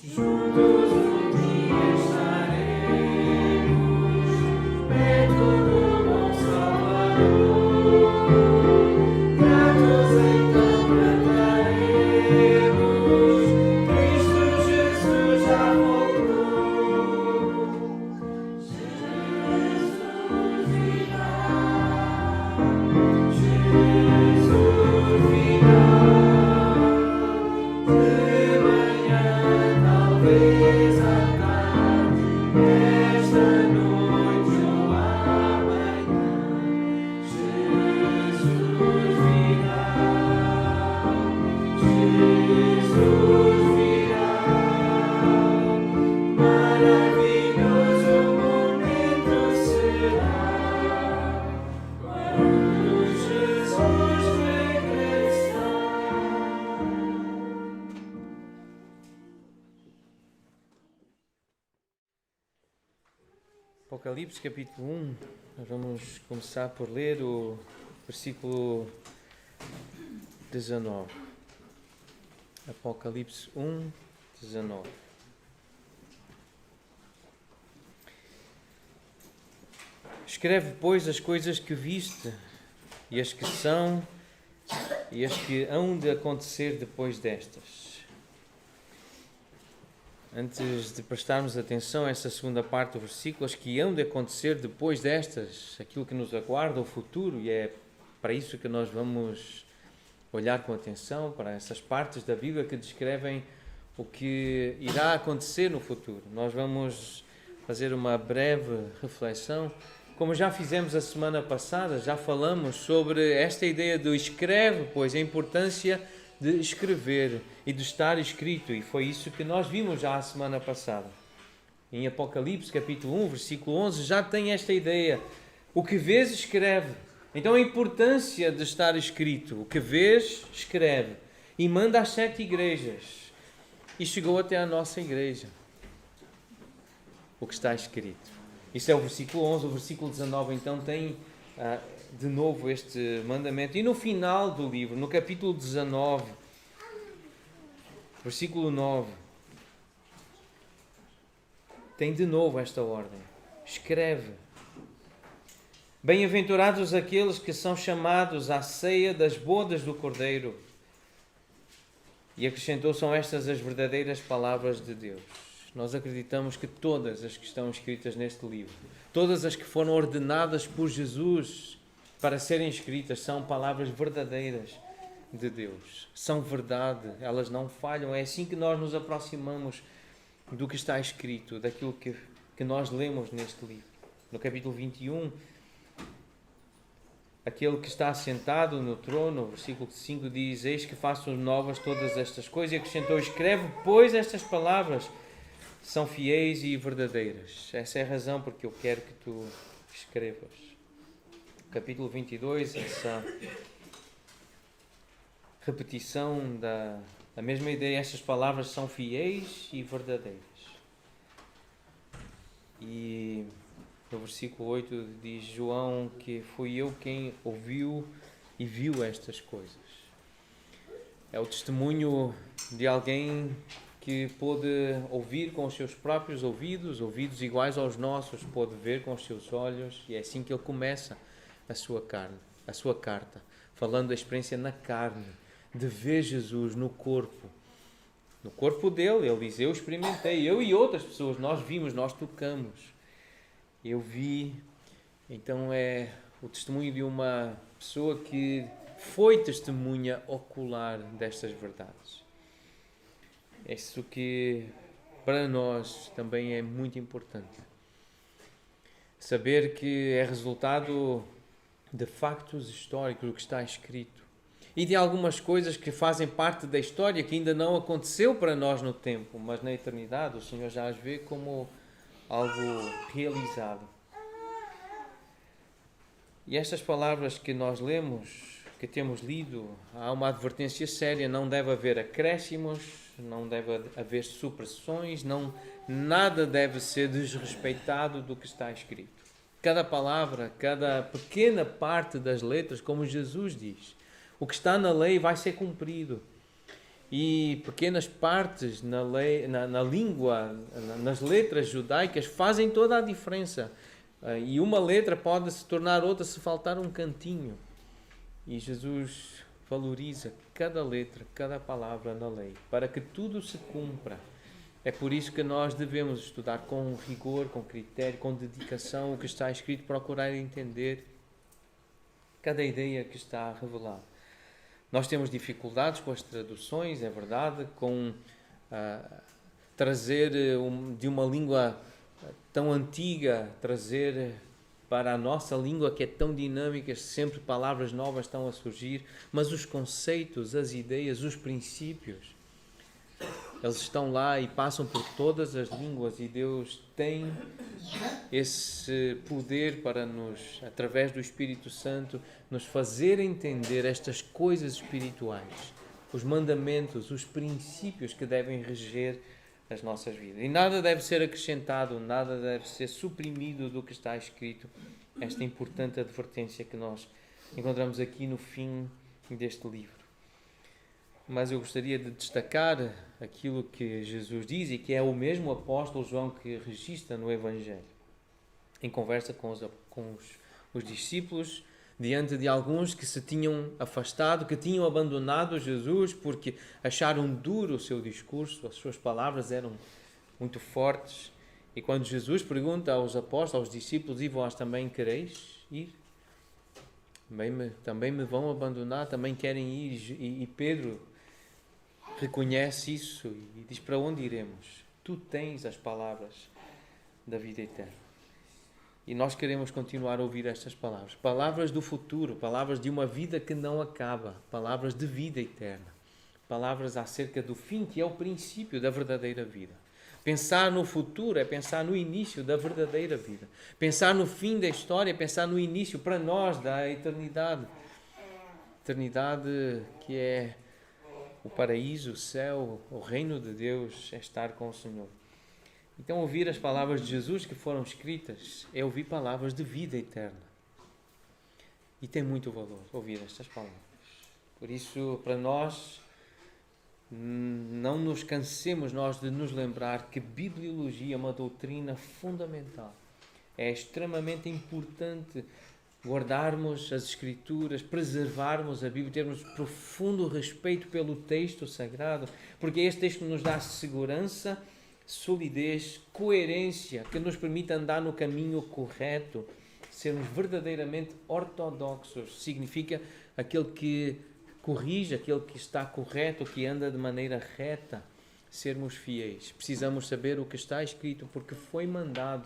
Juntos um dia estaremos perto do bom Salvador. Gratos então cantaremos, Cristo Jesus já voltou. Jesus virá, Jesus virá. De manhã, talvez à tarde, esta noite ou amanhã, Jesus virá, Jesus virá. Maravilhoso momento será quando Jesus regressar. Apocalipse capítulo 1, nós vamos começar por ler o versículo 19. Apocalipse 1, 19. Escreve, pois, as coisas que viste, e as que são, e as que hão de acontecer depois destas. Antes de prestarmos atenção a esta segunda parte do versículo, as que hão de acontecer depois destas, aquilo que nos aguarda, o futuro, e é para isso que nós vamos olhar com atenção, para essas partes da Bíblia que descrevem o que irá acontecer no futuro. Nós vamos fazer uma breve reflexão. Como já fizemos a semana passada, já falamos sobre esta ideia do escreve, pois a importância de escrever e de estar escrito, e foi isso que nós vimos já a semana passada. Em Apocalipse capítulo 1, versículo 11, já tem esta ideia. O que vês, escreve. Então a importância de estar escrito. O que vês, escreve. E manda às 7 igrejas. E chegou até a nossa igreja. O que está escrito. Isso é o versículo 11. O versículo 19 então tem de novo este mandamento. E no final do livro, no capítulo 19, versículo 9, tem de novo esta ordem. Escreve. Bem-aventurados aqueles que são chamados à ceia das bodas do Cordeiro. E acrescentou, são estas as verdadeiras palavras de Deus. Nós acreditamos que todas as que estão escritas neste livro, todas as que foram ordenadas por Jesus para serem escritas, são palavras verdadeiras de Deus. São verdade, elas não falham. É assim que nós nos aproximamos do que está escrito, daquilo que nós lemos neste livro. No capítulo 21, aquele que está assentado no trono, versículo 5 diz, eis que faço novas todas estas coisas, e acrescentou, escreve, pois estas palavras são fiéis e verdadeiras. Essa é a razão porque eu quero que tu escrevas. Capítulo 22, essa repetição da mesma ideia, estas palavras são fiéis e verdadeiras. E no versículo 8 diz João que fui eu quem ouviu e viu estas coisas. É o testemunho de alguém que pôde ouvir com os seus próprios ouvidos iguais aos nossos, pôde ver com os seus olhos, e é assim que ele começa a sua carta, falando da experiência na carne, de ver Jesus no corpo dele. Ele diz, eu experimentei, eu e outras pessoas, nós vimos, nós tocamos, eu vi. Então é o testemunho de uma pessoa que foi testemunha ocular destas verdades. É isso que para nós também é muito importante. Saber que é resultado de factos históricos, o que está escrito. E de algumas coisas que fazem parte da história, que ainda não aconteceu para nós no tempo, mas na eternidade o Senhor já as vê como algo realizado. E estas palavras que nós lemos, que temos lido, há uma advertência séria, não deve haver acréscimos, não deve haver supressões, nada deve ser desrespeitado do que está escrito. Cada palavra, cada pequena parte das letras, como Jesus diz, o que está na lei vai ser cumprido. e pequenas partes na língua, nas letras judaicas, fazem toda a diferença. E uma letra pode se tornar outra se faltar um cantinho. E Jesus valoriza cada letra, cada palavra na lei, para que tudo se cumpra. É por isso que nós devemos estudar com rigor, com critério, com dedicação o que está escrito, procurar entender cada ideia que está revelada. Nós temos dificuldades com as traduções, é verdade, com trazer de uma língua tão antiga, trazer para a nossa língua que é tão dinâmica, sempre palavras novas estão a surgir, mas os conceitos, as ideias, os princípios, eles estão lá e passam por todas as línguas, e Deus tem esse poder para nos, através do Espírito Santo, nos fazer entender estas coisas espirituais, os mandamentos, os princípios que devem reger as nossas vidas. E nada deve ser acrescentado, nada deve ser suprimido do que está escrito. Esta importante advertência que nós encontramos aqui no fim deste livro. Mas eu gostaria de destacar aquilo que Jesus diz e que é o mesmo apóstolo João que registra no Evangelho. Em conversa com os discípulos, diante de alguns que se tinham afastado, que tinham abandonado Jesus porque acharam duro o seu discurso, as suas palavras eram muito fortes. E quando Jesus pergunta aos apóstolos, aos discípulos: e vós também quereis ir? Também me vão abandonar, também querem ir? E Pedro reconhece isso e diz: para onde iremos? Tu tens as palavras da vida eterna. E nós queremos continuar a ouvir estas palavras. Palavras do futuro, palavras de uma vida que não acaba, palavras de vida eterna. Palavras acerca do fim, que é o princípio da verdadeira vida. Pensar no futuro é pensar no início da verdadeira vida. Pensar no fim da história é pensar no início, para nós, da eternidade. Eternidade que é o paraíso, o céu, o reino de Deus, é estar com o Senhor. Então, ouvir as palavras de Jesus que foram escritas é ouvir palavras de vida eterna. E tem muito valor ouvir estas palavras. Por isso, para nós, não nos cansemos nós de nos lembrar que bibliologia é uma doutrina fundamental. É extremamente importante guardarmos as Escrituras, preservarmos a Bíblia, termos profundo respeito pelo texto sagrado, porque é este texto que nos dá segurança, solidez, coerência, que nos permite andar no caminho correto, sermos verdadeiramente ortodoxos. Significa aquele que corrige, aquele que está correto, que anda de maneira reta, sermos fiéis. Precisamos saber o que está escrito, porque foi mandado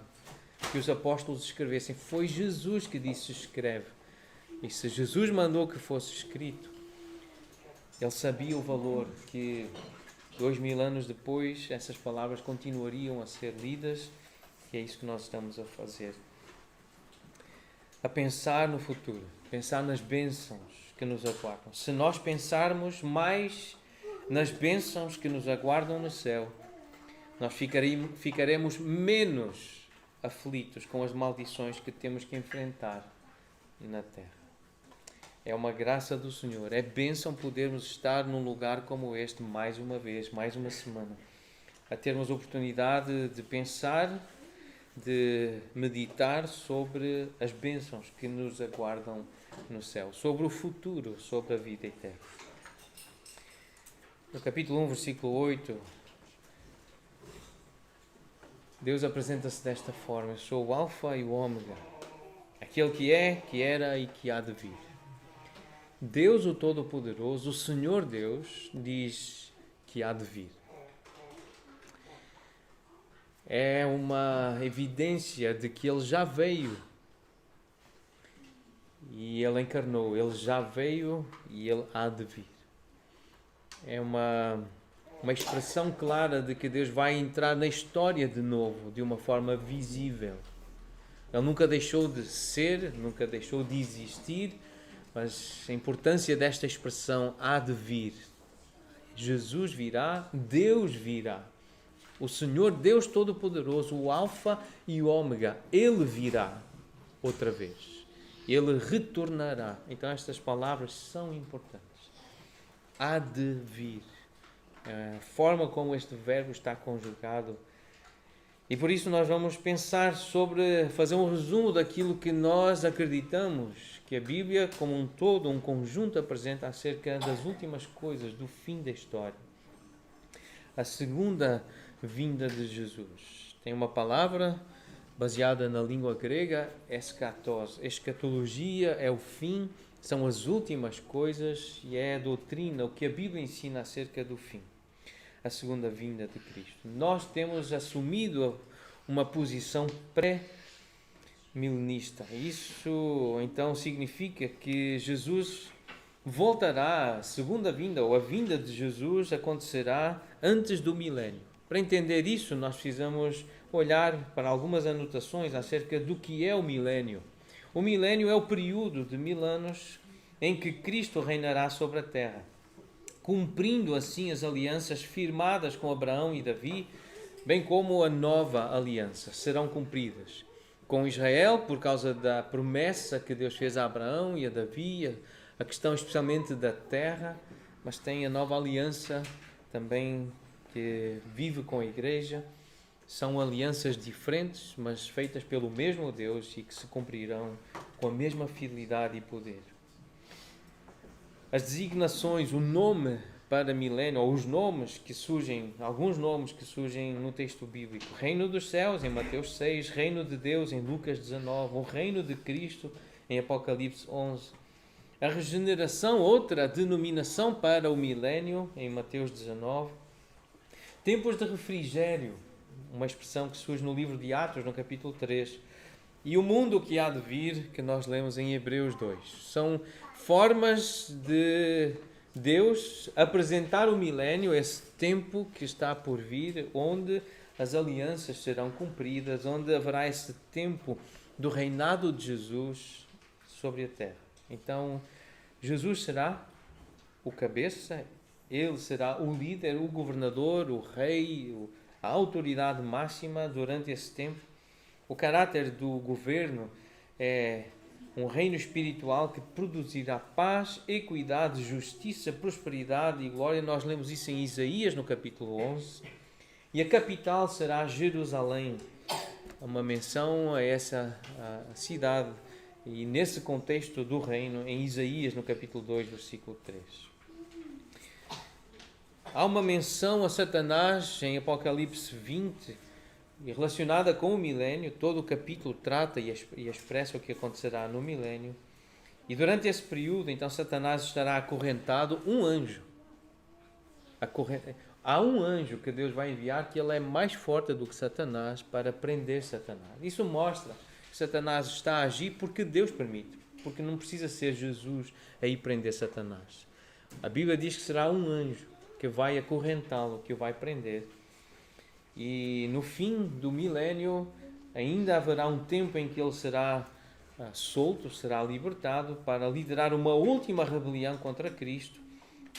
que os apóstolos escrevessem. Foi Jesus que disse: escreve. E se Jesus mandou que fosse escrito, ele sabia o valor que 2000 anos depois essas palavras continuariam a ser lidas, e é isso que nós estamos a fazer. A pensar no futuro, pensar nas bênçãos que nos aguardam. Se nós pensarmos mais nas bênçãos que nos aguardam no céu, nós ficaremos menos aflitos com as maldições que temos que enfrentar na terra. É uma graça do Senhor, é bênção podermos estar num lugar como este mais uma vez, mais uma semana, a termos a oportunidade de pensar, de meditar sobre as bênçãos que nos aguardam no céu, sobre o futuro, sobre a vida eterna. No capítulo 1, versículo 8, Deus apresenta-se desta forma: eu sou o Alfa e o Ômega, aquele que é, que era e que há de vir. Deus, o Todo-Poderoso, o Senhor Deus, diz que há de vir. É uma evidência de que Ele já veio e Ele encarnou. Ele já veio e Ele há de vir. É uma expressão clara de que Deus vai entrar na história de novo, de uma forma visível. Ele nunca deixou de ser, nunca deixou de existir, mas a importância desta expressão há de vir. Jesus virá, Deus virá. O Senhor Deus Todo-Poderoso, o Alfa e o Ômega, Ele virá outra vez. Ele retornará. Então estas palavras são importantes. Há de vir. a forma como este verbo está conjugado. E por isso nós vamos pensar sobre, fazer um resumo daquilo que nós acreditamos que a Bíblia, como um todo, um conjunto, apresenta acerca das últimas coisas, do fim da história. A segunda vinda de Jesus. Tem uma palavra baseada na língua grega, eschatos. Escatologia é o fim, são as últimas coisas e é a doutrina, o que a Bíblia ensina acerca do fim. A segunda vinda de Cristo. Nós temos assumido uma posição pré-milenista. Isso então significa que Jesus voltará, a segunda vinda ou a vinda de Jesus acontecerá antes do milénio. Para entender isso, nós precisamos olhar para algumas anotações acerca do que é o milénio. O milénio é o período de 1000 anos em que Cristo reinará sobre a terra, cumprindo assim as alianças firmadas com Abraão e Davi, bem como a nova aliança, serão cumpridas com Israel por causa da promessa que Deus fez a Abraão e a Davi, a questão especialmente da terra, mas tem a nova aliança também que vive com a igreja. São alianças diferentes, mas feitas pelo mesmo Deus e que se cumprirão com a mesma fidelidade e poder. As designações, o nome para milénio, ou os nomes que surgem, alguns nomes que surgem no texto bíblico. Reino dos céus, em Mateus 6, Reino de Deus, em Lucas 19, o Reino de Cristo, em Apocalipse 11. A regeneração, outra denominação para o milénio, em Mateus 19. Tempos de refrigério, uma expressão que surge no livro de Atos, no capítulo 3. E o mundo que há de vir, que nós lemos em Hebreus 2. São formas de Deus apresentar o milénio, esse tempo que está por vir, onde as alianças serão cumpridas, onde haverá esse tempo do reinado de Jesus sobre a terra. Então, Jesus será o cabeça, ele será o líder, o governador, o rei, a autoridade máxima durante esse tempo. O caráter do governo é um reino espiritual que produzirá paz, equidade, justiça, prosperidade e glória. Nós lemos isso em Isaías, no capítulo 11. E a capital será Jerusalém. Uma menção a essa cidade. E nesse contexto do reino, em Isaías, no capítulo 2, versículo 3. Há uma menção a Satanás em Apocalipse 20, e relacionada com o milénio. Todo o capítulo trata e expressa o que acontecerá no milénio. E durante esse período, então, Satanás estará acorrentado. Um anjo. Há um anjo que Deus vai enviar que ele é mais forte do que Satanás para prender Satanás. Isso mostra que Satanás está a agir porque Deus permite. Porque não precisa ser Jesus a ir prender Satanás. A Bíblia diz que será um anjo que vai acorrentá-lo, que o vai prender. E no fim do milénio ainda haverá um tempo em que ele será solto, será libertado para liderar uma última rebelião contra Cristo,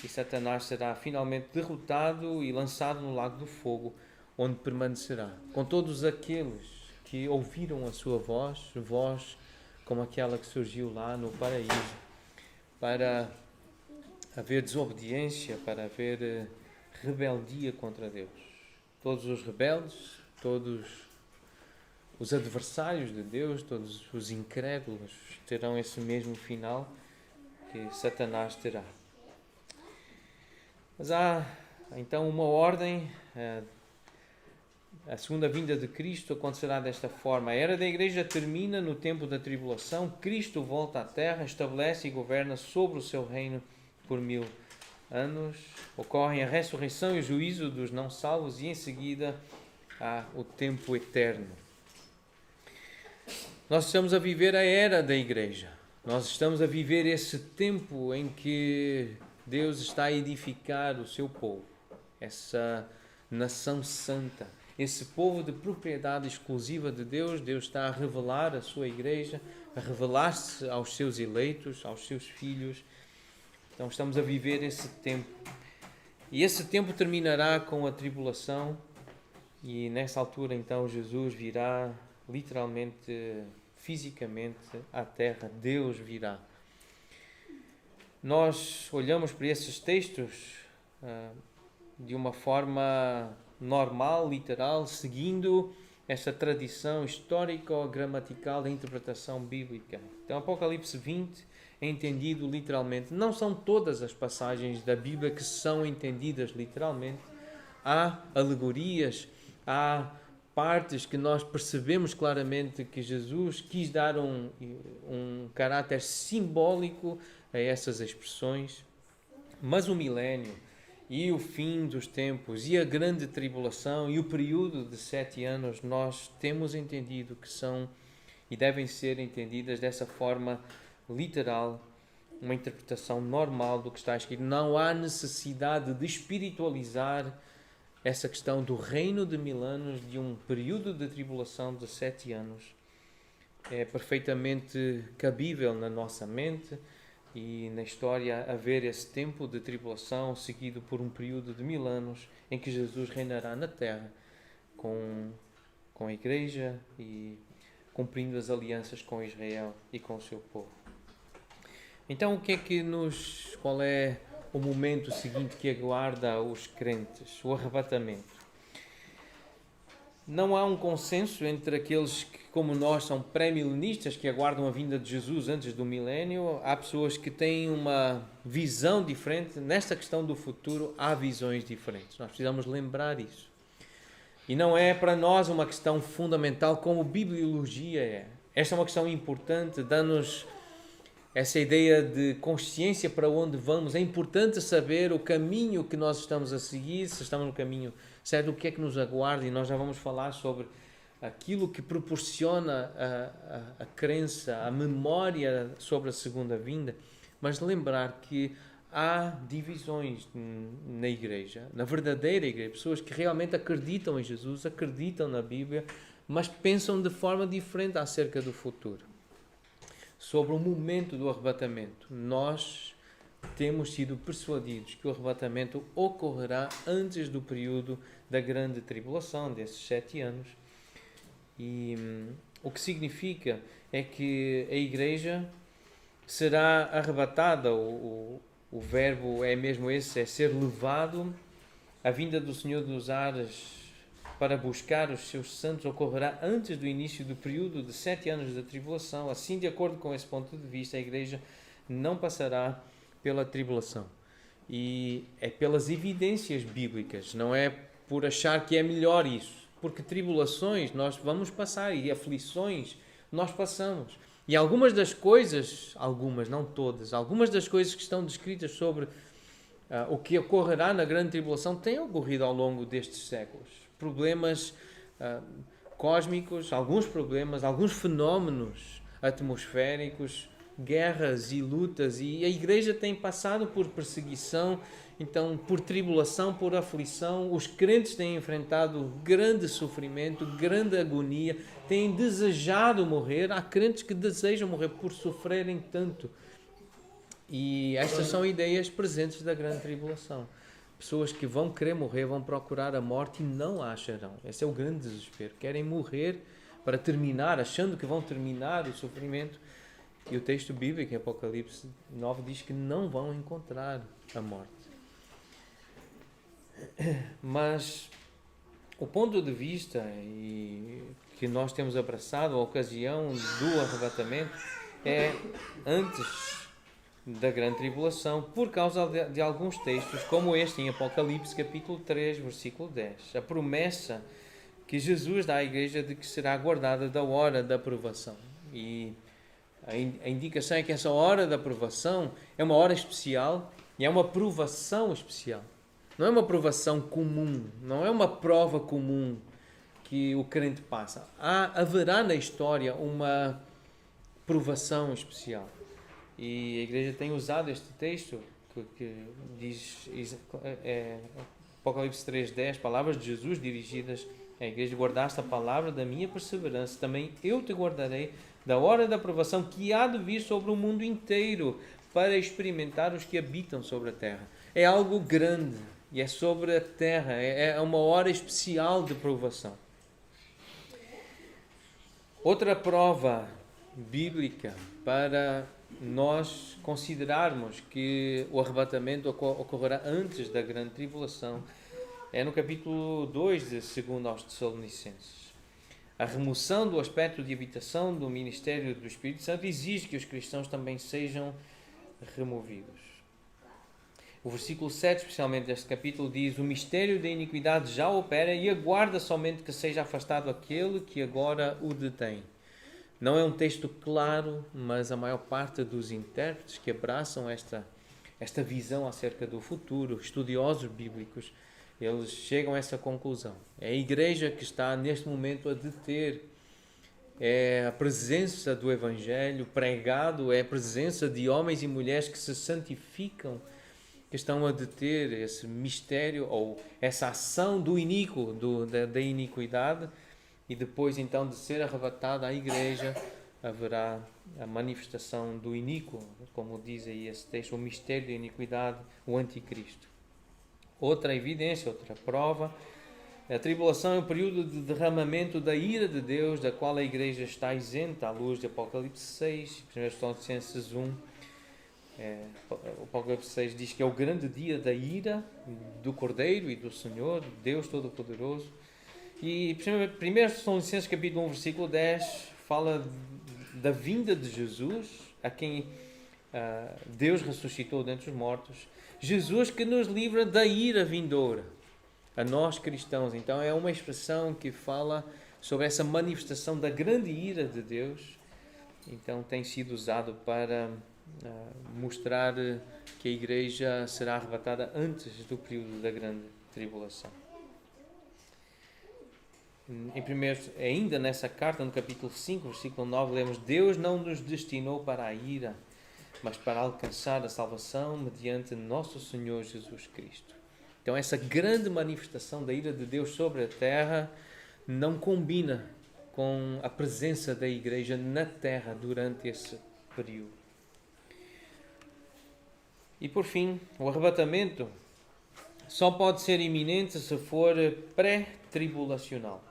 e Satanás será finalmente derrotado e lançado no lago do fogo, onde permanecerá com todos aqueles que ouviram a sua voz como aquela que surgiu lá no paraíso, para haver desobediência, para haver rebeldia contra Deus. Todos os rebeldes, todos os adversários de Deus, todos os incrédulos terão esse mesmo final que Satanás terá. Mas há então uma ordem. A segunda vinda de Cristo acontecerá desta forma. A era da igreja termina no tempo da tribulação. Cristo volta à terra, estabelece e governa sobre o seu reino por 1000 anos. Ocorrem a ressurreição e o juízo dos não salvos e em seguida há o tempo eterno. Nós estamos a viver a era da igreja. Nós estamos a viver esse tempo em que Deus está a edificar o seu povo, essa nação santa, esse povo de propriedade exclusiva de Deus. Deus está a revelar a sua igreja, a revelar-se aos seus eleitos, aos seus filhos. Então estamos a viver esse tempo. E esse tempo terminará com a tribulação, e nessa altura então Jesus virá literalmente, fisicamente à terra. Deus virá. Nós olhamos para esses textos de uma forma normal, literal, seguindo esta tradição histórico-gramatical da interpretação bíblica. Então, Apocalipse 20 é entendido literalmente. Não são todas as passagens da Bíblia que são entendidas literalmente. Há alegorias, há partes que nós percebemos claramente que Jesus quis dar um caráter simbólico a essas expressões. Mas o milénio e o fim dos tempos e a grande tribulação e o período de 7 anos, nós temos entendido que são e devem ser entendidas dessa forma literal, uma interpretação normal do que está escrito. Não há necessidade de espiritualizar essa questão do reino de 1000 anos, de um período de tribulação de 7 anos. É perfeitamente cabível na nossa mente e na história haver esse tempo de tribulação seguido por um período de 1000 anos em que Jesus reinará na terra com a igreja e cumprindo as alianças com Israel e com o seu povo. Então, qual é o momento seguinte que aguarda os crentes? O arrebatamento. Não há um consenso entre aqueles que, como nós, são pré-milenistas, que aguardam a vinda de Jesus antes do milénio. Há pessoas que têm uma visão diferente. Nesta questão do futuro, há visões diferentes. Nós precisamos lembrar isso. E não é para nós uma questão fundamental como bibliologia é. Esta é uma questão importante, dá-nos essa ideia de consciência para onde vamos. É importante saber o caminho que nós estamos a seguir, se estamos no caminho certo, o que é que nos aguarda, e nós já vamos falar sobre aquilo que proporciona a crença, a memória sobre a segunda vinda, mas lembrar que há divisões na igreja, na verdadeira igreja, pessoas que realmente acreditam em Jesus, acreditam na Bíblia, mas pensam de forma diferente acerca do futuro. Sobre o momento do arrebatamento, nós temos sido persuadidos que o arrebatamento ocorrerá antes do período da grande tribulação, desses 7 anos. E o que significa é que a igreja será arrebatada, o verbo é mesmo esse, é ser levado. A vinda do Senhor dos Ares para buscar os seus santos ocorrerá antes do início do período de 7 anos da tribulação. Assim, de acordo com esse ponto de vista, a igreja não passará pela tribulação. E é pelas evidências bíblicas, não é por achar que é melhor isso. Porque tribulações nós vamos passar e aflições nós passamos. E algumas das coisas, não todas, algumas das coisas que estão descritas sobre o que ocorrerá na grande tribulação têm ocorrido ao longo destes séculos. Problemas cósmicos, alguns fenómenos atmosféricos, guerras e lutas, e a igreja tem passado por perseguição, então por tribulação, por aflição. Os crentes têm enfrentado grande sofrimento, grande agonia, têm desejado morrer. Há crentes que desejam morrer por sofrerem tanto. E estas são ideias presentes da grande tribulação. Pessoas que vão querer morrer, vão procurar a morte e não a acharão. Esse é o grande desespero. Querem morrer para terminar, achando que vão terminar o sofrimento. E o texto bíblico, em Apocalipse 9, diz que não vão encontrar a morte. Mas o ponto de vista que nós temos abraçado, a ocasião do arrebatamento, é antes da grande tribulação, por causa de alguns textos, como este em Apocalipse capítulo 3, versículo 10. A promessa que Jesus dá à igreja de que será guardada da hora da provação. E a indicação é que essa hora da provação é uma hora especial e é uma provação especial. Não é uma provação comum, não é uma prova comum que o crente passa. Haverá na história uma provação especial. E a igreja tem usado este texto que diz Apocalipse 3:10, palavras de Jesus dirigidas à igreja: guardaste a palavra da minha perseverança, também eu te guardarei da hora da provação que há de vir sobre o mundo inteiro para experimentar os que habitam sobre a terra. É algo grande e é sobre a terra, é uma hora especial de provação. Outra prova bíblica para nós considerarmos que o arrebatamento ocorrerá antes da grande tribulação é no capítulo 2 de 2 aos Tessalonicenses. A remoção do aspecto de habitação do ministério do Espírito Santo exige que os cristãos também sejam removidos. O versículo 7, especialmente deste capítulo, diz: o mistério da iniquidade já opera e aguarda somente que seja afastado aquele que agora o detém. Não é um texto claro, mas a maior parte dos intérpretes que abraçam esta visão acerca do futuro, estudiosos bíblicos, eles chegam a essa conclusão. É a igreja que está neste momento a deter, é a presença do Evangelho pregado, é a presença de homens e mulheres que se santificam, que estão a deter esse mistério ou essa ação do iníquo, da iniquidade, e depois então de ser arrebatada à igreja haverá a manifestação do iníquo, como diz aí esse texto, o mistério da iniquidade, o anticristo. Outra evidência, outra prova, a tribulação é um período de derramamento da ira de Deus, da qual a igreja está isenta, à luz de Apocalipse 6, 1 Tessalonicenses 1. O Apocalipse 6 diz que é o grande dia da ira do Cordeiro e do Senhor, Deus Todo-Poderoso. E 1 Tessalonicenses capítulo 1, versículo 10, fala da vinda de Jesus, a quem Deus ressuscitou dentre os mortos. Jesus que nos livra da ira vindoura, a nós cristãos. Então é uma expressão que fala sobre essa manifestação da grande ira de Deus. Então tem sido usado para mostrar que a igreja será arrebatada antes do período da grande tribulação. Ainda nessa carta, no capítulo 5, versículo 9, lemos: Deus não nos destinou para a ira, mas para alcançar a salvação mediante nosso Senhor Jesus Cristo. Então essa grande manifestação da ira de Deus sobre a terra não combina com a presença da igreja na terra durante esse período. E por fim, o arrebatamento só pode ser iminente se for pré-tribulacional.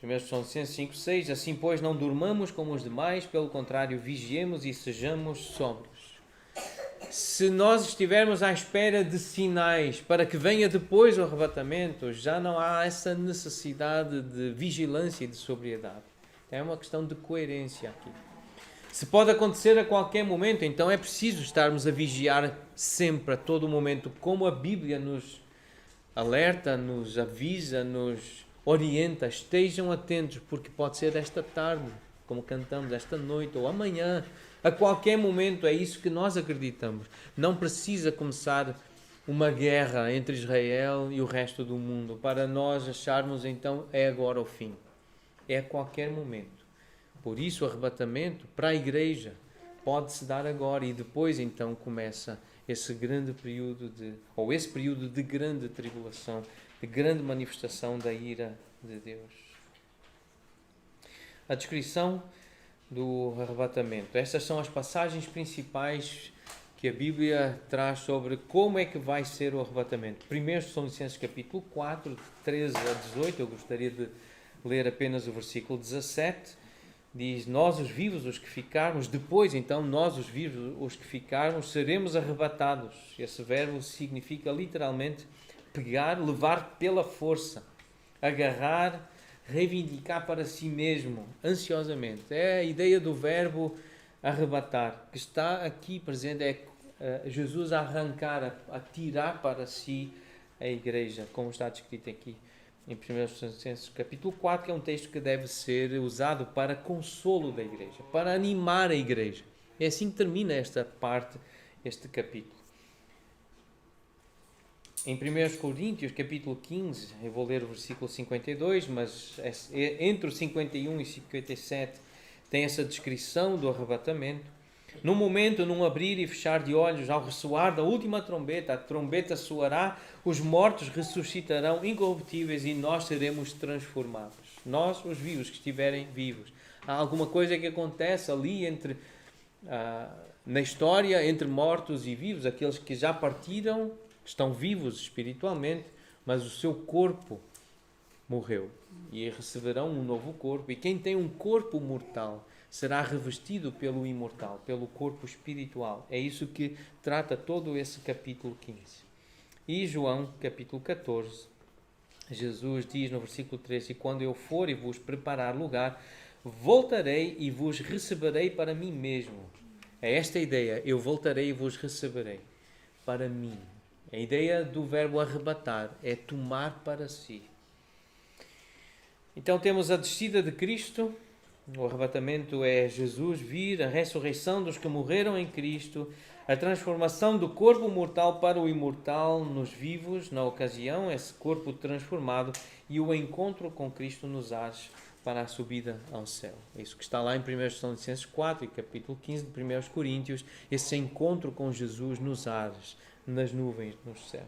1 Tessalonicenses 5:6, assim pois não durmamos como os demais, pelo contrário vigiemos e sejamos sóbrios. Se nós estivermos à espera de sinais para que venha depois o arrebatamento, já não há essa necessidade de vigilância e de sobriedade. É uma questão de coerência aqui. Se pode acontecer a qualquer momento, então é preciso estarmos a vigiar sempre, a todo momento, como a Bíblia nos alerta, nos avisa, nos orienta. Estejam atentos, porque pode ser esta tarde, como cantamos, esta noite ou amanhã, a qualquer momento. É isso que nós acreditamos. Não precisa começar uma guerra entre Israel e o resto do mundo para nós acharmos então é agora o fim. É a qualquer momento. Por isso o arrebatamento para a igreja pode-se dar agora, e depois então começa esse grande período esse período de grande tribulação, de grande manifestação da ira de Deus. A descrição do arrebatamento. Estas são as passagens principais que a Bíblia traz sobre como é que vai ser o arrebatamento. 1 Tessalonicenses capítulo 4, de 13 a 18, eu gostaria de ler apenas o versículo 17, diz: nós os vivos, os que ficarmos, depois então nós os vivos, os que ficarmos, seremos arrebatados. Esse verbo significa literalmente pegar, levar pela força, agarrar, reivindicar para si mesmo, ansiosamente. É a ideia do verbo arrebatar, que está aqui presente, é Jesus a arrancar, a tirar para si a igreja, como está descrito aqui em 1 Tessalonicenses capítulo 4, que é um texto que deve ser usado para consolo da igreja, para animar a igreja. É assim que termina esta parte, este capítulo. Em 1 Coríntios capítulo 15, eu vou ler o versículo 52, mas entre o 51 e 57 tem essa descrição do arrebatamento. No momento, num abrir e fechar de olhos, ao ressoar da última trombeta, a trombeta soará, os mortos ressuscitarão incorruptíveis e nós seremos transformados. Nós, os vivos, que estiverem vivos. Há alguma coisa que acontece ali na história entre mortos e vivos, aqueles que já partiram, estão vivos espiritualmente, mas o seu corpo morreu e receberão um novo corpo. E quem tem um corpo mortal será revestido pelo imortal, pelo corpo espiritual. É isso que trata todo esse capítulo 15. E João, capítulo 14, Jesus diz no versículo 13: e quando eu for e vos preparar lugar, voltarei e vos receberei para mim mesmo. É esta a ideia, eu voltarei e vos receberei para mim. A ideia do verbo arrebatar é tomar para si. Então temos a descida de Cristo, o arrebatamento é Jesus vir, a ressurreição dos que morreram em Cristo, a transformação do corpo mortal para o imortal nos vivos, na ocasião, esse corpo transformado, e o encontro com Cristo nos ares para a subida ao céu. É isso que está lá em 1 Tessalonicenses 4 e capítulo 15 de 1 Coríntios, esse encontro com Jesus nos ares, nas nuvens, nos céus.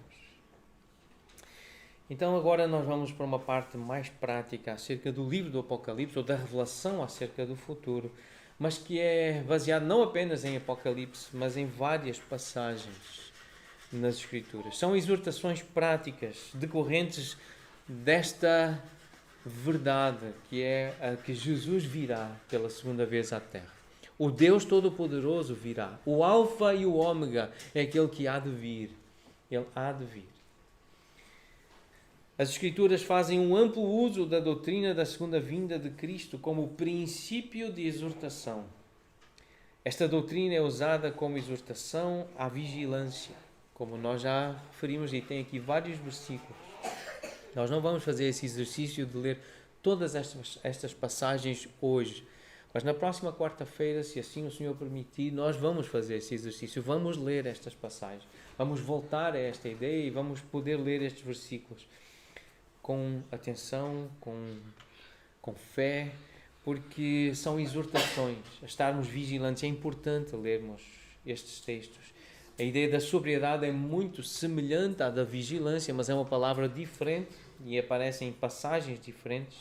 Então agora nós vamos para uma parte mais prática acerca do livro do Apocalipse, ou da revelação acerca do futuro, mas que é baseado não apenas em Apocalipse, mas em várias passagens nas Escrituras. São exortações práticas decorrentes desta verdade, que é a que Jesus virá pela segunda vez à Terra. O Deus Todo-Poderoso virá. O Alfa e o Ômega é aquele que há de vir. Ele há de vir. As Escrituras fazem um amplo uso da doutrina da segunda vinda de Cristo como princípio de exortação. Esta doutrina é usada como exortação à vigilância, como nós já referimos, e tem aqui vários versículos. Nós não vamos fazer esse exercício de ler todas estas passagens hoje, mas na próxima quarta-feira, se assim o Senhor permitir, nós vamos fazer esse exercício, vamos ler estas passagens, vamos voltar a esta ideia e vamos poder ler estes versículos com atenção, com fé, porque são exortações, a estarmos vigilantes. É importante lermos estes textos. A ideia da sobriedade é muito semelhante à da vigilância, mas é uma palavra diferente e aparece em passagens diferentes.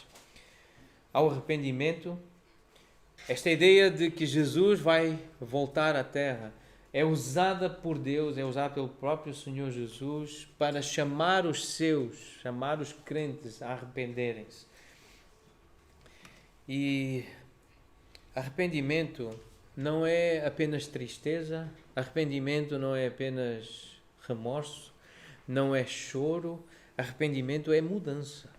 Ao arrependimento, esta ideia de que Jesus vai voltar à terra é usada por Deus, é usada pelo próprio Senhor Jesus para chamar os seus, chamar os crentes a arrependerem-se. E arrependimento não é apenas tristeza, arrependimento não é apenas remorso, não é choro, arrependimento é mudança.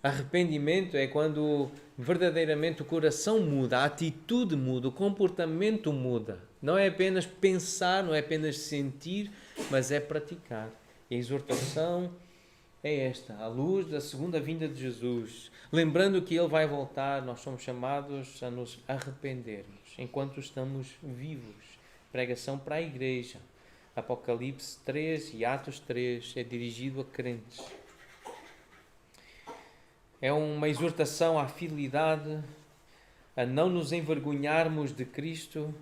Arrependimento é quando verdadeiramente o coração muda, a atitude muda, o comportamento muda. Não é apenas pensar, não é apenas sentir, mas é praticar. E a exortação é esta, à luz da segunda vinda de Jesus. Lembrando que Ele vai voltar, nós somos chamados a nos arrependermos enquanto estamos vivos. Pregação para a igreja. Apocalipse 3 e Atos 3 é dirigido a crentes. É uma exortação à fidelidade, a não nos envergonharmos de Cristo.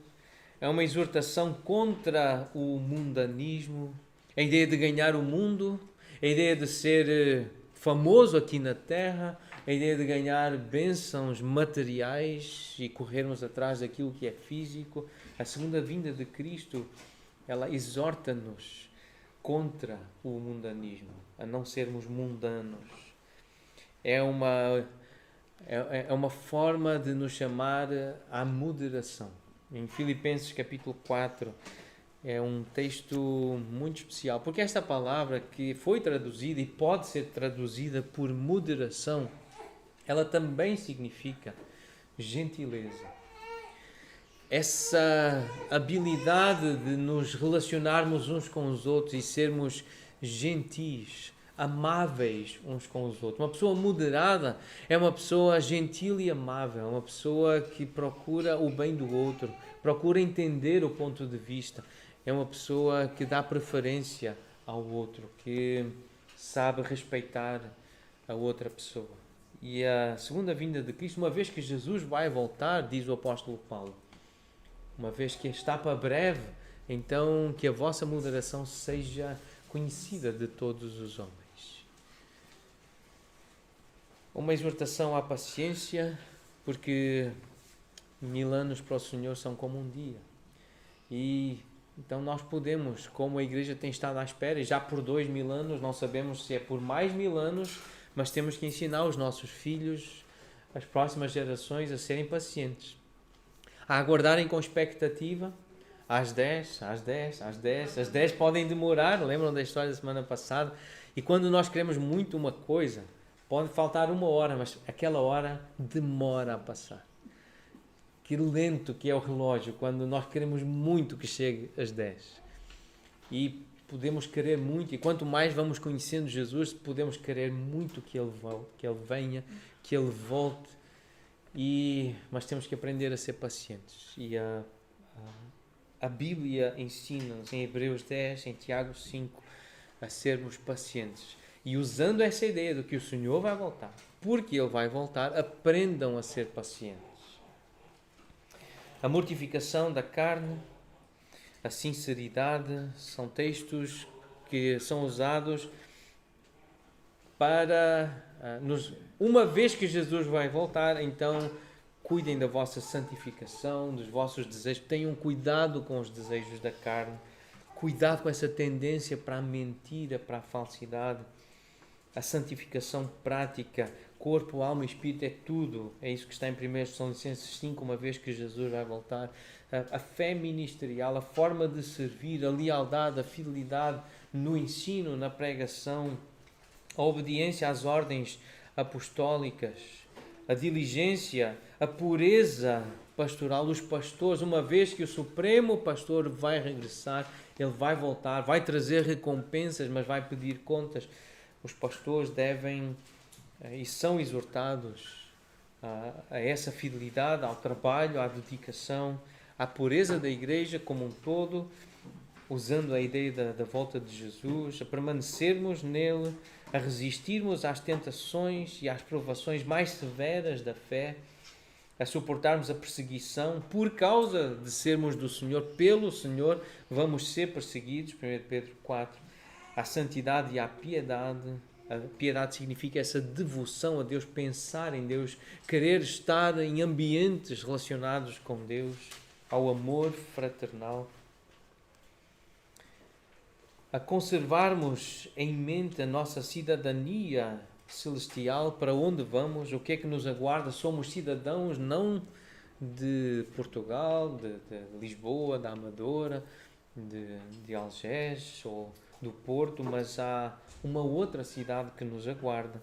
É uma exortação contra o mundanismo, a ideia de ganhar o mundo, a ideia de ser famoso aqui na terra, a ideia de ganhar bênçãos materiais e corrermos atrás daquilo que é físico. A segunda vinda de Cristo, ela exorta-nos contra o mundanismo, a não sermos mundanos. É uma forma de nos chamar à moderação. Em Filipenses capítulo 4 é um texto muito especial, porque esta palavra que foi traduzida e pode ser traduzida por moderação, ela também significa gentileza. Essa habilidade de nos relacionarmos uns com os outros e sermos gentis, amáveis uns com os outros. Uma pessoa moderada é uma pessoa gentil e amável, uma pessoa que procura o bem do outro, procura entender o ponto de vista, é uma pessoa que dá preferência ao outro, que sabe respeitar a outra pessoa. E a segunda vinda de Cristo, uma vez que Jesus vai voltar, diz o apóstolo Paulo, uma vez que está para breve, então que a vossa moderação seja conhecida de todos os homens. Uma exortação à paciência, porque 1000 anos para o Senhor são como um dia. E então nós podemos, como a igreja tem estado à espera, e já por 2000 anos, não sabemos se é por mais 1000 anos, mas temos que ensinar os nossos filhos, as próximas gerações, a serem pacientes, a aguardarem com expectativa, às 10, às 10 podem demorar, lembram da história da semana passada? E quando nós queremos muito uma coisa, pode faltar 1 hora, mas aquela hora demora a passar. Que lento que é o relógio quando nós queremos muito que chegue às 10. E podemos querer muito, e quanto mais vamos conhecendo Jesus, podemos querer muito que Ele venha, que Ele volte. Mas temos que aprender a ser pacientes. E a Bíblia ensina-nos em Hebreus 10, em Tiago 5, a sermos pacientes. E usando essa ideia de que o Senhor vai voltar, porque Ele vai voltar, aprendam a ser pacientes. A mortificação da carne, a sinceridade, são textos que são usados para uma vez que Jesus vai voltar, então cuidem da vossa santificação, dos vossos desejos, tenham cuidado com os desejos da carne, cuidado com essa tendência para a mentira, para a falsidade. A santificação prática, corpo, alma e espírito é tudo. É isso que está em 1 Tessalonicenses 5, uma vez que Jesus vai voltar. A fé ministerial, a forma de servir, a lealdade, a fidelidade no ensino, na pregação, a obediência às ordens apostólicas, a diligência, a pureza pastoral, os pastores, uma vez que o Supremo Pastor vai regressar, ele vai voltar, vai trazer recompensas, mas vai pedir contas. Os pastores devem e são exortados a essa fidelidade, ao trabalho, à dedicação, à pureza da igreja como um todo, usando a ideia da volta de Jesus, a permanecermos nele, a resistirmos às tentações e às provações mais severas da fé, a suportarmos a perseguição por causa de sermos do Senhor, pelo Senhor, vamos ser perseguidos, 1 Pedro 4, à santidade e à piedade. A piedade significa essa devoção a Deus, pensar em Deus, querer estar em ambientes relacionados com Deus, ao amor fraternal. A conservarmos em mente a nossa cidadania celestial, para onde vamos, o que é que nos aguarda. Somos cidadãos não de Portugal, de Lisboa, da Amadora, de Algés ou do Porto, mas há uma outra cidade que nos aguarda.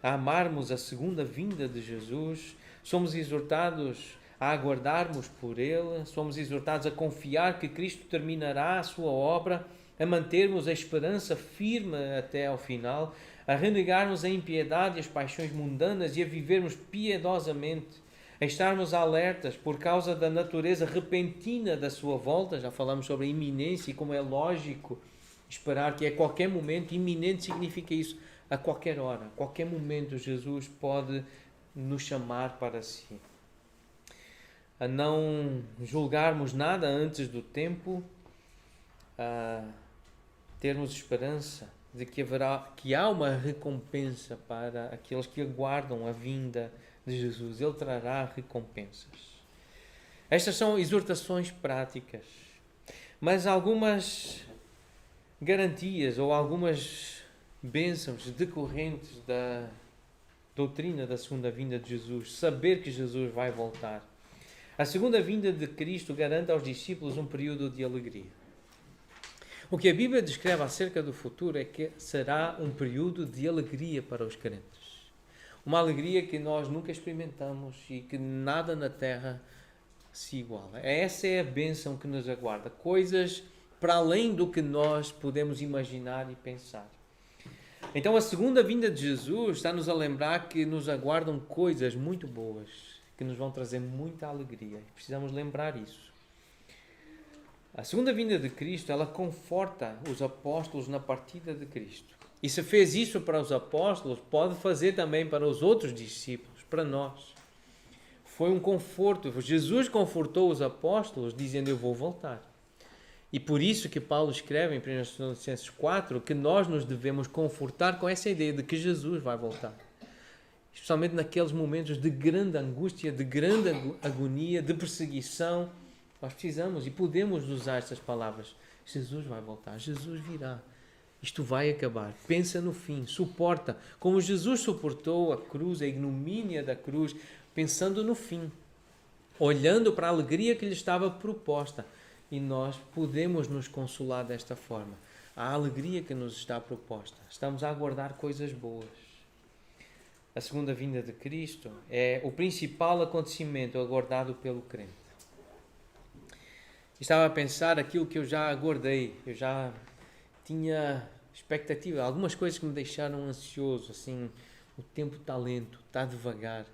A amarmos a segunda vinda de Jesus, somos exortados a aguardarmos por Ele, somos exortados a confiar que Cristo terminará a sua obra, a mantermos a esperança firme até ao final, a renegarmos a impiedade e as paixões mundanas e a vivermos piedosamente, a estarmos alertas por causa da natureza repentina da sua volta. Já falamos sobre a iminência e como é lógico esperar que a qualquer momento, iminente significa isso, a qualquer hora, a qualquer momento Jesus pode nos chamar para si. A não julgarmos nada antes do tempo, a termos esperança de que há uma recompensa para aqueles que aguardam a vinda de Jesus. Ele trará recompensas. Estas são exortações práticas, mas algumas garantias ou algumas bênçãos decorrentes da doutrina da segunda vinda de Jesus, saber que Jesus vai voltar. A segunda vinda de Cristo garante aos discípulos um período de alegria. O que a Bíblia descreve acerca do futuro é que será um período de alegria para os crentes. Uma alegria que nós nunca experimentamos e que nada na terra se iguala. Essa é a bênção que nos aguarda. Coisas para além do que nós podemos imaginar e pensar. Então a segunda vinda de Jesus está-nos a lembrar que nos aguardam coisas muito boas, que nos vão trazer muita alegria. Precisamos lembrar isso. A segunda vinda de Cristo, ela conforta os apóstolos na partida de Cristo. E se fez isso para os apóstolos, pode fazer também para os outros discípulos, para nós. Foi um conforto. Jesus confortou os apóstolos dizendo: eu vou voltar. E por isso que Paulo escreve em 1 Tessalonicenses 4 que nós nos devemos confortar com essa ideia de que Jesus vai voltar. Especialmente naqueles momentos de grande angústia, de grande agonia, de perseguição. Nós precisamos e podemos usar estas palavras. Jesus vai voltar, Jesus virá. Isto vai acabar. Pensa no fim, suporta. Como Jesus suportou a cruz, a ignomínia da cruz, pensando no fim. Olhando para a alegria que lhe estava proposta. e nós podemos nos consolar desta forma. A alegria que nos está proposta. Estamos a aguardar coisas boas. A segunda vinda de Cristo é o principal acontecimento aguardado pelo crente. Estava a pensar aquilo que eu já aguardei, eu já tinha expectativa, algumas coisas que me deixaram ansioso, assim, o tempo está lento, está devagar.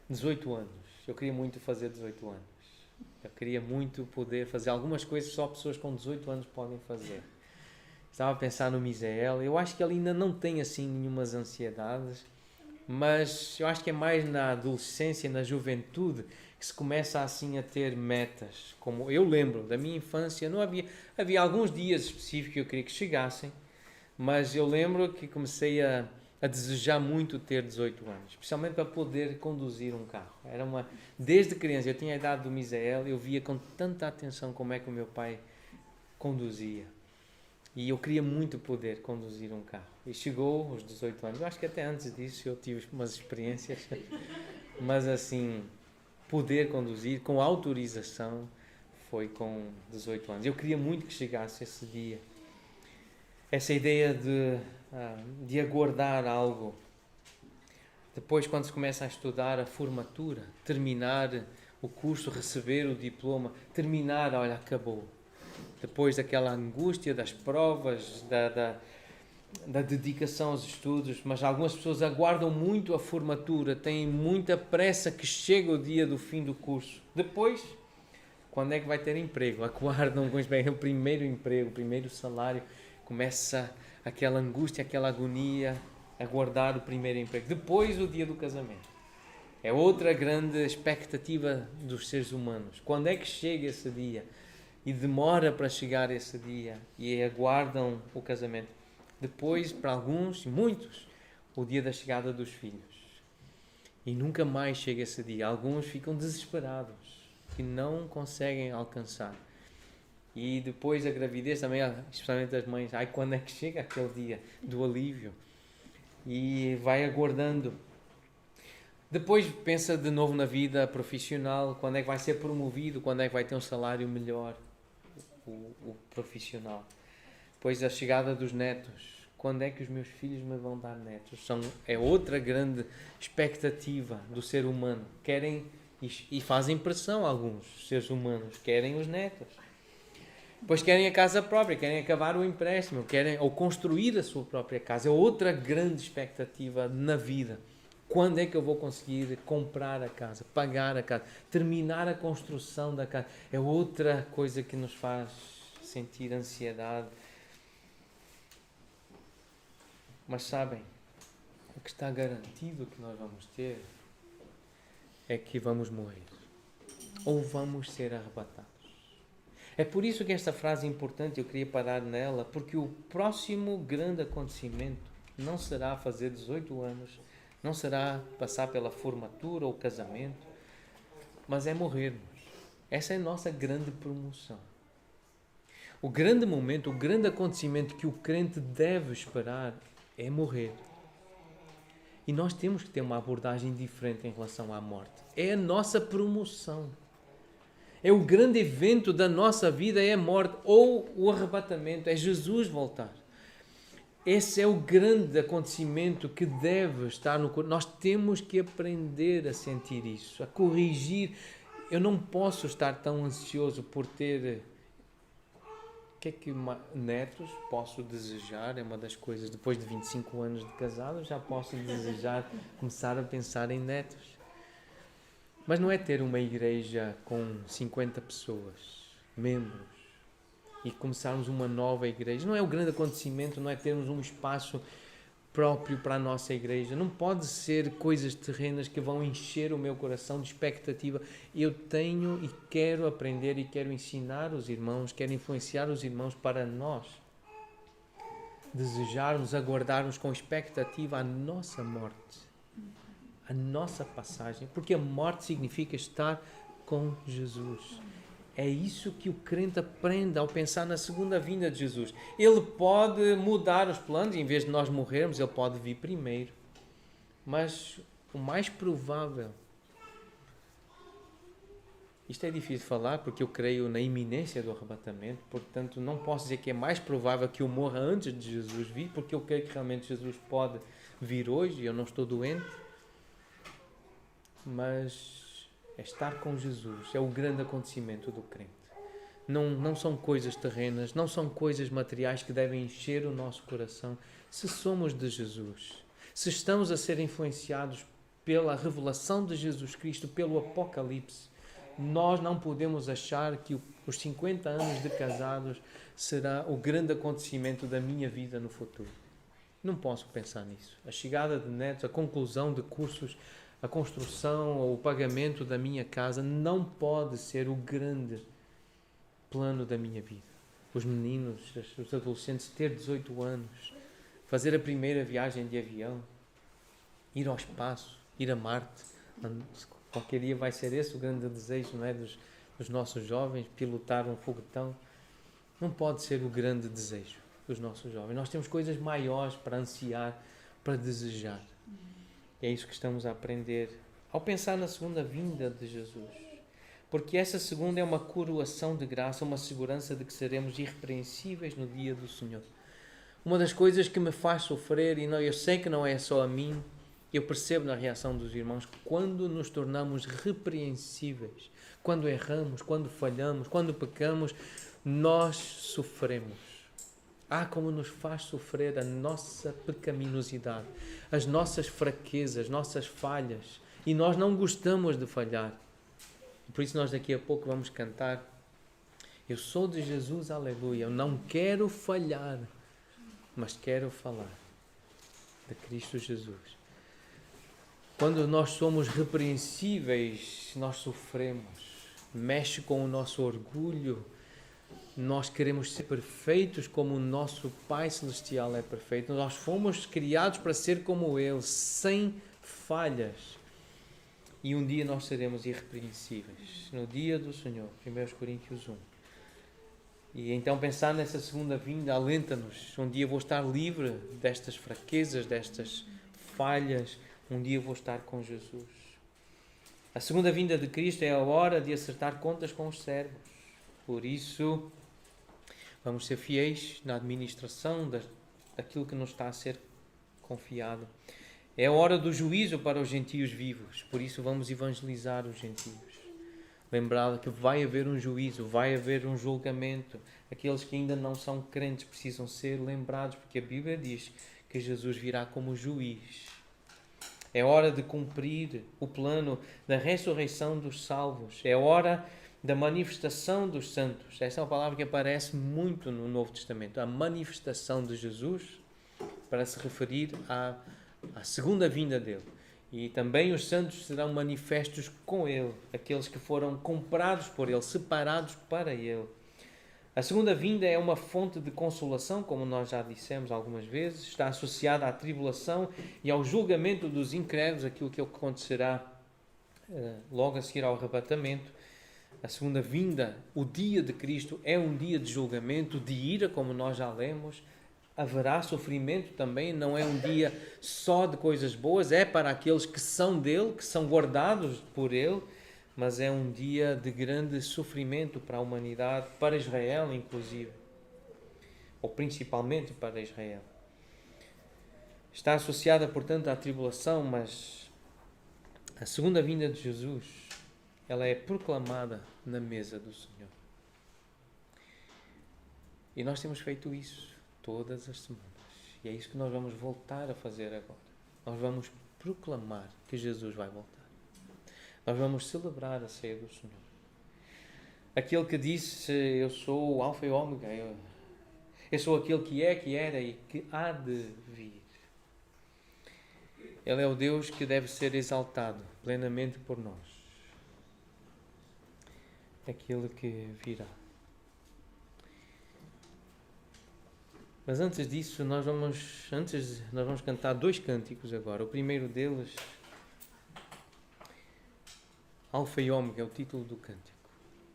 18 anos, eu queria muito fazer 18 anos. Eu queria muito poder fazer algumas coisas que só pessoas com 18 anos podem fazer. Estava a pensar no Misael, eu acho que ele ainda não tem assim nenhumas ansiedades, mas eu acho que é mais na adolescência, na juventude, que se começa assim a ter metas. Como eu lembro da minha infância, não havia alguns dias específicos que eu queria que chegassem, mas eu lembro que comecei a desejar muito ter 18 anos, especialmente para poder conduzir um carro. Desde criança, eu tinha a idade do Misael, eu via com tanta atenção como é que o meu pai conduzia. E eu queria muito poder conduzir um carro. E chegou os 18 anos. Eu acho que até antes disso eu tive umas experiências. Mas assim, poder conduzir com autorização foi com 18 anos. Eu queria muito que chegasse esse dia. Essa ideia de aguardar algo. Depois, quando se começa a estudar a formatura, terminar o curso, receber o diploma, terminar, olha, acabou. Depois daquela angústia das provas, da dedicação aos estudos, mas algumas pessoas aguardam muito a formatura, têm muita pressa que chegue o dia do fim do curso. Depois, quando é que vai ter emprego? Aguardam com o primeiro emprego, o primeiro salário, começa aquela angústia, aquela agonia, aguardar o primeiro emprego. Depois, o dia do casamento. É outra grande expectativa dos seres humanos. Quando é que chega esse dia? E demora para chegar esse dia e aguardam o casamento. Depois, para alguns, muitos, o dia da chegada dos filhos. E nunca mais chega esse dia. Alguns ficam desesperados, que não conseguem alcançar. E depois a gravidez também, especialmente as mães, quando é que chega aquele dia do alívio? E vai aguardando. Depois pensa de novo na vida profissional, quando é que vai ser promovido, quando é que vai ter um salário melhor. O profissional. Depois a chegada dos netos. Quando é que os meus filhos me vão dar netos? É outra grande expectativa do ser humano. Querem, e fazem pressão alguns seres humanos, querem os netos. Depois querem a casa própria, querem acabar o empréstimo, querem ou construir a sua própria casa. É outra grande expectativa na vida. Quando é que eu vou conseguir comprar a casa, pagar a casa, terminar a construção da casa? É outra coisa que nos faz sentir ansiedade. Mas sabem, o que está garantido que nós vamos ter é que vamos morrer. Ou vamos ser arrebatados. É por isso que esta frase é importante, eu queria parar nela, porque o próximo grande acontecimento não será fazer 18 anos, não será passar pela formatura ou casamento, mas é morrermos. Essa é a nossa grande promoção. O grande momento, o grande acontecimento que o crente deve esperar é morrer. E nós temos que ter uma abordagem diferente em relação à morte. É a nossa promoção. É o grande evento da nossa vida, é a morte ou o arrebatamento, é Jesus voltar. Esse é o grande acontecimento que deve estar no coração. Nós temos que aprender a sentir isso, a corrigir. Eu não posso estar tão ansioso por ter... O que é que netos posso desejar? É uma das coisas, depois de 25 anos de casado, já posso desejar, começar a pensar em netos. Mas não é ter uma igreja com 50 pessoas, membros, e começarmos uma nova igreja. Não é o grande acontecimento, não é termos um espaço próprio para a nossa igreja. Não pode ser coisas terrenas que vão encher o meu coração de expectativa. Eu tenho e quero aprender e quero ensinar os irmãos, quero influenciar os irmãos para nós desejarmos, aguardarmos com expectativa a nossa morte, a nossa passagem, porque a morte significa estar com Jesus. É isso que o crente aprende ao pensar na segunda vinda de Jesus. Ele pode mudar os planos, em vez de nós morrermos, ele pode vir primeiro. Mas o mais provável Isto é difícil de falar porque eu creio na iminência do arrebatamento, portanto não posso dizer que é mais provável que eu morra antes de Jesus vir, porque eu creio que realmente Jesus pode vir hoje e eu não estou doente, mas estar com Jesus é o grande acontecimento do crente. Não são coisas terrenas, não são coisas materiais que devem encher o nosso coração. Se somos de Jesus, se estamos a ser influenciados pela revelação de Jesus Cristo, pelo Apocalipse, nós não podemos achar que os 50 anos de casados será o grande acontecimento da minha vida no futuro. Não posso pensar nisso. A chegada de netos, a conclusão de cursos, a construção ou o pagamento da minha casa não pode ser o grande plano da minha vida. Os meninos, os adolescentes, ter 18 anos, fazer a primeira viagem de avião, ir ao espaço, ir a Marte. Qualquer dia vai ser esse o grande desejo, não é, dos nossos jovens, pilotar um foguetão. Não pode ser o grande desejo dos nossos jovens. Nós temos coisas maiores para ansiar, para desejar. E é isso que estamos a aprender ao pensar na segunda vinda de Jesus. Porque essa segunda é uma coroação de graça, uma segurança de que seremos irrepreensíveis no dia do Senhor. Uma das coisas que me faz sofrer, e não, eu sei que não é só a mim, eu percebo na reação dos irmãos, quando nos tornamos repreensíveis, quando erramos, quando falhamos, quando pecamos, nós sofremos. Como nos faz sofrer a nossa pecaminosidade, as nossas fraquezas, as nossas falhas, e nós não gostamos de falhar. Por isso nós daqui a pouco vamos cantar: eu sou de Jesus, aleluia, eu não quero falhar, mas quero falar de Cristo Jesus. Quando nós somos repreensíveis, nós sofremos, mexe com o nosso orgulho, nós queremos ser perfeitos como o nosso Pai Celestial é perfeito. Nós fomos criados para ser como Ele, sem falhas. E um dia nós seremos irrepreensíveis, no dia do Senhor, 1 Coríntios 1. E então pensar nessa segunda vinda alenta-nos. Um dia vou estar livre destas fraquezas, destas falhas. Um dia vou estar com Jesus. A segunda vinda de Cristo é a hora de acertar contas com os servos. Por isso, vamos ser fiéis na administração daquilo que nos está a ser confiado. É a hora do juízo para os gentios vivos. Por isso, vamos evangelizar os gentios. Lembrar que vai haver um juízo, vai haver um julgamento. Aqueles que ainda não são crentes precisam ser lembrados, porque a Bíblia diz que Jesus virá como juiz. É hora de cumprir o plano da ressurreição dos salvos. É hora da manifestação dos santos. Essa é uma palavra que aparece muito no Novo Testamento. A manifestação de Jesus, para se referir à segunda vinda dele. E também os santos serão manifestos com ele. Aqueles que foram comprados por ele, separados para ele. A segunda vinda é uma fonte de consolação, como nós já dissemos algumas vezes, está associada à tribulação e ao julgamento dos incrédulos, aquilo que acontecerá logo a seguir ao arrebatamento. A segunda vinda, o dia de Cristo, é um dia de julgamento, de ira, como nós já lemos. Haverá sofrimento também, não é um dia só de coisas boas, é para aqueles que são dele, que são guardados por ele, mas é um dia de grande sofrimento para a humanidade, para Israel inclusive, ou principalmente para Israel. Está associada, portanto, à tribulação, mas a segunda vinda de Jesus, ela é proclamada na mesa do Senhor. E nós temos feito isso todas as semanas. E é isso que nós vamos voltar a fazer agora. Nós vamos proclamar que Jesus vai voltar. Nós vamos celebrar a ceia do Senhor. Aquele que disse: eu sou o Alfa e o Ômega, eu sou aquele que é, que era e que há de vir. Ele é o Deus que deve ser exaltado plenamente por nós. Aquele que virá. Mas antes disso, nós vamos cantar 2 cânticos agora. O primeiro deles, Alfa e Ômega, é o título do cântico.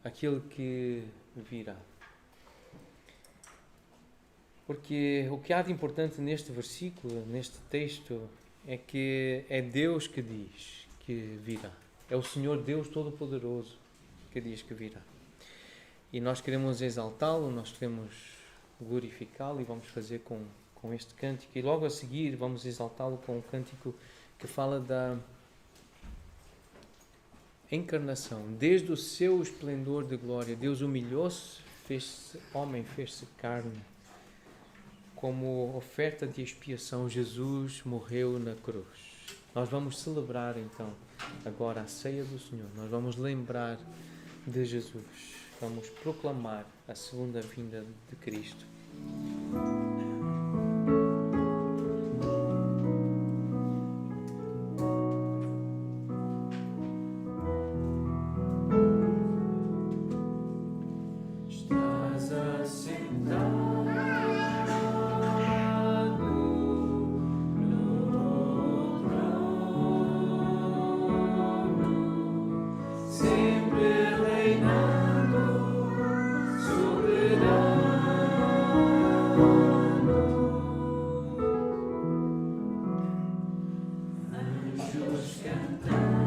Aquele que virá. Porque o que há de importante neste versículo, neste texto, é que é Deus que diz que virá. É o Senhor Deus Todo-Poderoso que diz que virá. E nós queremos exaltá-lo, nós queremos glorificá-lo e vamos fazer com este cântico. E logo a seguir vamos exaltá-lo com um cântico que fala da encarnação. Desde o seu esplendor de glória, Deus humilhou-se, fez-se homem, fez-se carne. Como oferta de expiação, Jesus morreu na cruz. Nós vamos celebrar então agora a ceia do Senhor. Nós vamos lembrar de Jesus. Vamos proclamar a segunda vinda de Cristo. Anjos cantam.